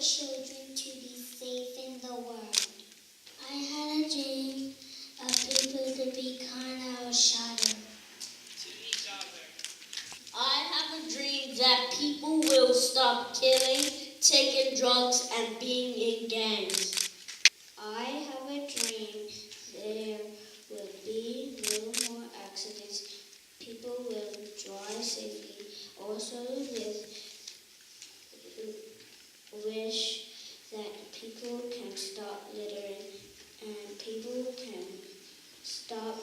children to be safe in the world. I had a dream of people to be kind of shattered to each other. I have a dream that people will stop killing, taking drugs, and being in gangs. I have a dream there will be no more accidents. People will drive safely. Also wish that people can stop littering and people can stop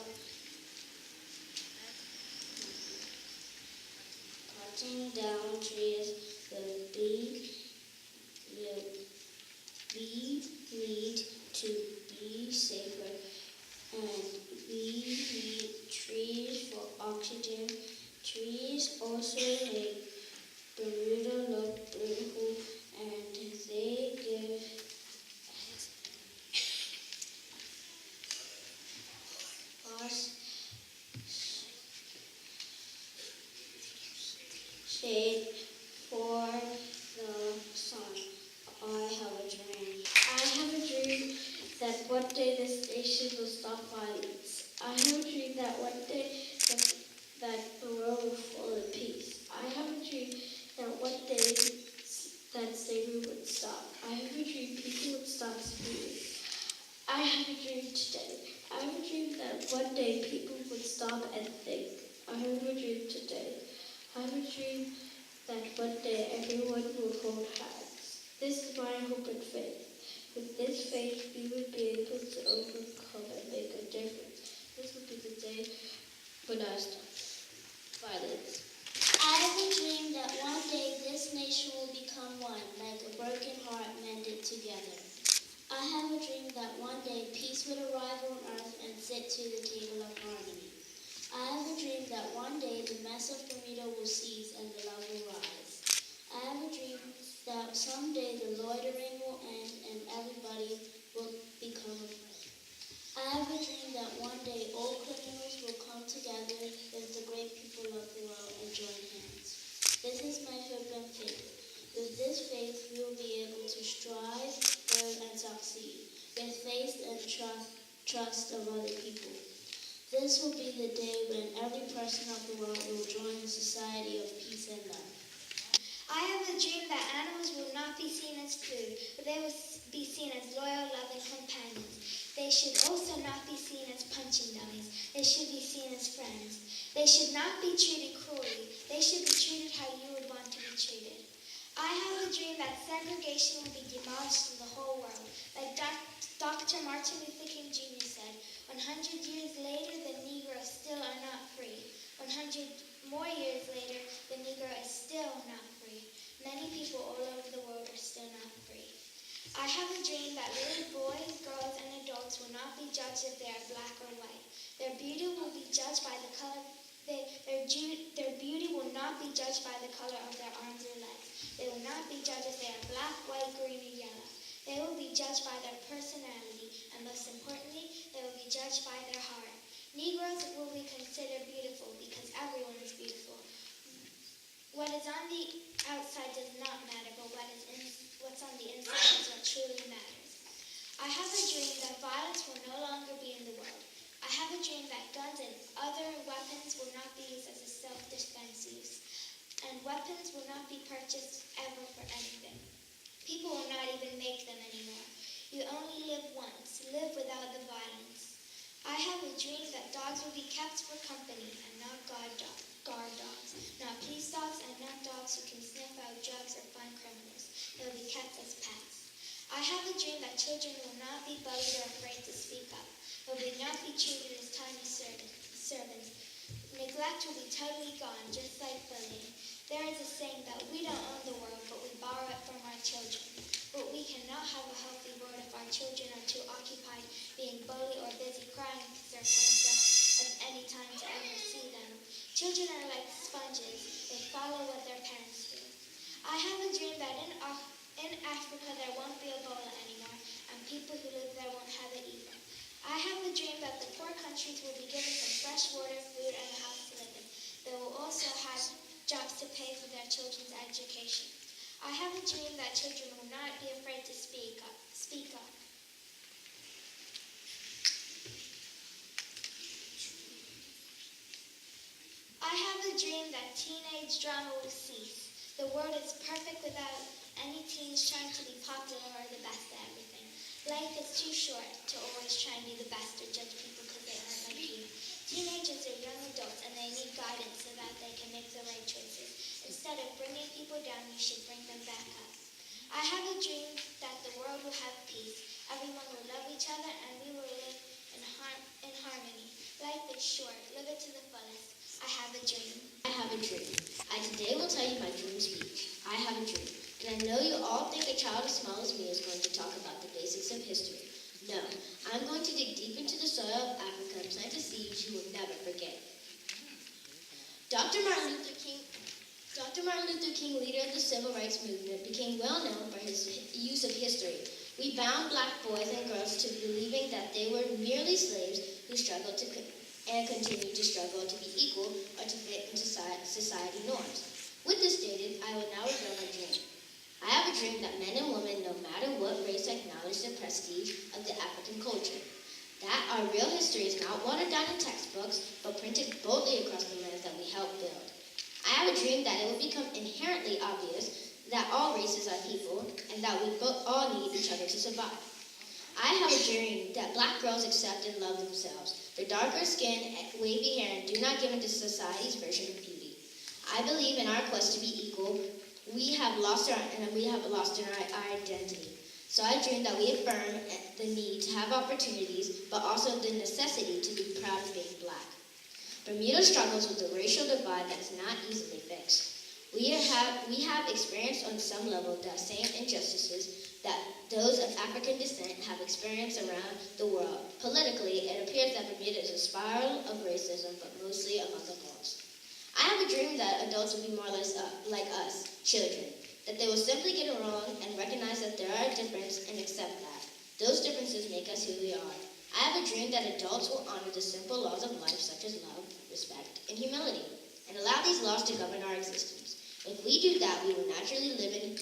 cutting down trees. We need to be safer, and we need trees for oxygen. Trees also make Bermuda look beautiful, and they give us shade for the sun. I have a dream. I have a dream that one day this nation will stop violence. I have a dream that one day that the world will fall in peace. I have a dream that one day that slavery would stop. I have a dream people would stop speeding. I have a dream today. I have a dream that one day people would stop and think. I have a dream today. I have a dream that one day everyone will hold hands. This is my hope and faith. With this faith, we will be able to overcome and make a difference. This will be the day when I stop violence. I have a dream that one day this nation will become one, like a broken heart mended together. I have a dream that one day peace will arrive on earth and sit to the table of harmony. I have a dream that one day the mess of Bermuda will cease and the love will rise. I have a dream that someday the loitering will end and everybody will become a friend. I have a dream that one day all criminals will come together with the great people of the world and join hands. This is my hope and faith. With this faith, we will be able to strive, grow, and succeed. With faith and trust of other people. This will be the day when every person of the world will join a society of peace and love. I have a dream that animals will not be seen as food, but they will be seen as loyal, loving companions. They should also not be seen as punching dummies. They should be seen as friends. They should not be treated cruelly. They should be treated how you would want to be treated. I have a dream that segregation will be demolished in the whole world. Like Dr. Martin Luther King Jr. said, 100 years later, the Negroes still are not free. 100 more years later, the Negro is still not free. Many people all over the world are still not free. I have a dream that little boys, girls, and adults will not be judged if they are black or white. Their beauty will be judged by the color. Their beauty will not be judged by the color of their arms or legs. They will not be judged if they are black, white, green, or yellow. They will be judged by their personality, and most importantly, they will be judged by their heart. Negroes will be considered beautiful because everyone is beautiful. What is on the outside does not matter, but what's on the inside is what truly matters. I have a dream that violence will no longer be in the world. I have a dream that guns and other weapons will not be used as a self-defense use, and weapons will not be purchased ever for anything. People will not even make them anymore. You only live once. Live without the violence. I have a dream that dogs will be kept for company and not guard dogs, not police dogs and not dogs who can sniff out drugs or find criminals. They will be kept as pets. I have a dream that children will not be bullied or afraid to speak up. They will not be treated as tiny servants. Neglect will be totally gone, just like bullying. There is a saying that we don't own the world, but we borrow it from our children. But we cannot have a healthy world if our children are too occupied being bullied or busy crying because their parents don't have any time to ever see them. Children are like sponges. They follow what their parents do. I have a dream that in Africa there won't be Ebola anymore, and people who live there won't have it either. I have a dream that the poor countries will be given some fresh water, food, and a house to live in. They will also have jobs to pay for their children's education. I have a dream that children will not be afraid to speak up. I have a dream that teenage drama will cease. The world is perfect without any teens trying to be popular or the best at everything. Life is too short to always try and be the best or judge people because they aren't like you. Teenagers are young adults and they need guidance so that they can make the right choices. Instead of bringing people down, you should bring them back up. I have a dream that the world will have peace. Everyone will love each other and we will live in harmony. Life is short. Live it to the fullest. I have a dream. I have a dream. I today will tell you my dream speech. I have a dream. And I know you all think a child as small as me is going to talk about the basics of history. No, I'm going to dig deep into the soil of Africa and plant a seed you will never forget. Dr. Martin Luther King, leader of the Civil Rights Movement, became well known for his use of history. We bound black boys and girls to believing that they were merely slaves who struggled to and continue to struggle to be equal or to fit into society norms. With this stated, I will now reveal my dream. I have a dream that men and women, no matter what race, acknowledge the prestige of the African culture. That our real history is not watered down in textbooks, but printed boldly across the lands that we helped build. I have a dream that it will become inherently obvious that all races are people and that we all need each other to survive. I have a dream that black girls accept and love themselves. Their darker skin, wavy hair, and do not give in to society's version of beauty. I believe in our quest to be equal, we have lost our identity. So I dream that we affirm the need to have opportunities, but also the necessity to be proud of being black. Bermuda struggles with a racial divide that's not easily fixed. We have experienced on some level the same injustices that those of African descent have experienced around the world. Politically, it appears that Bermuda is a spiral of racism, but mostly among adults. I have a dream that adults will be more or less like us, children, that they will simply get it wrong and recognize that there are differences and accept that. Those differences make us who we are. I have a dream that adults will honor the simple laws of life such as love, respect, and humility, and allow these laws to govern our existence. If we do that, we will naturally live in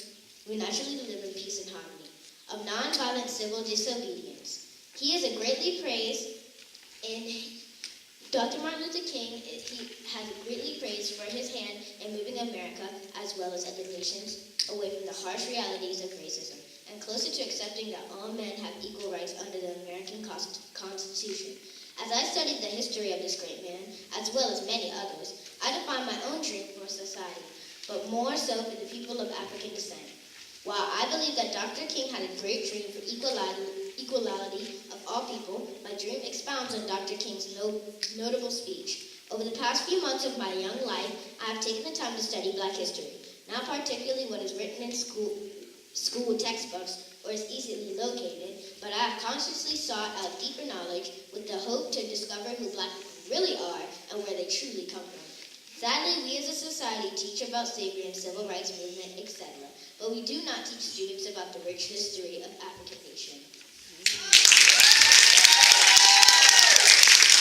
peace and harmony, of nonviolent civil disobedience. He is greatly praised in Dr. Martin Luther King. He has greatly praised for his hand in moving America, as well as other nations, away from the harsh realities of racism, and closer to accepting that all men have equal rights under the American Constitution. As I studied the history of this great man, as well as many others, I defined my own dream for society, but more so for the people of African descent. While I believe that Dr. King had a great dream for equality of all people, my dream expounds on Dr. King's notable speech. Over the past few months of my young life, I have taken the time to study Black history, not particularly what is written in school textbooks or is easily located, but I have consciously sought out deeper knowledge with the hope to discover who Black people really are and where they truly come from. Sadly, we as a society teach about slavery and civil rights movement, etc., but we do not teach students about the rich history of African nation.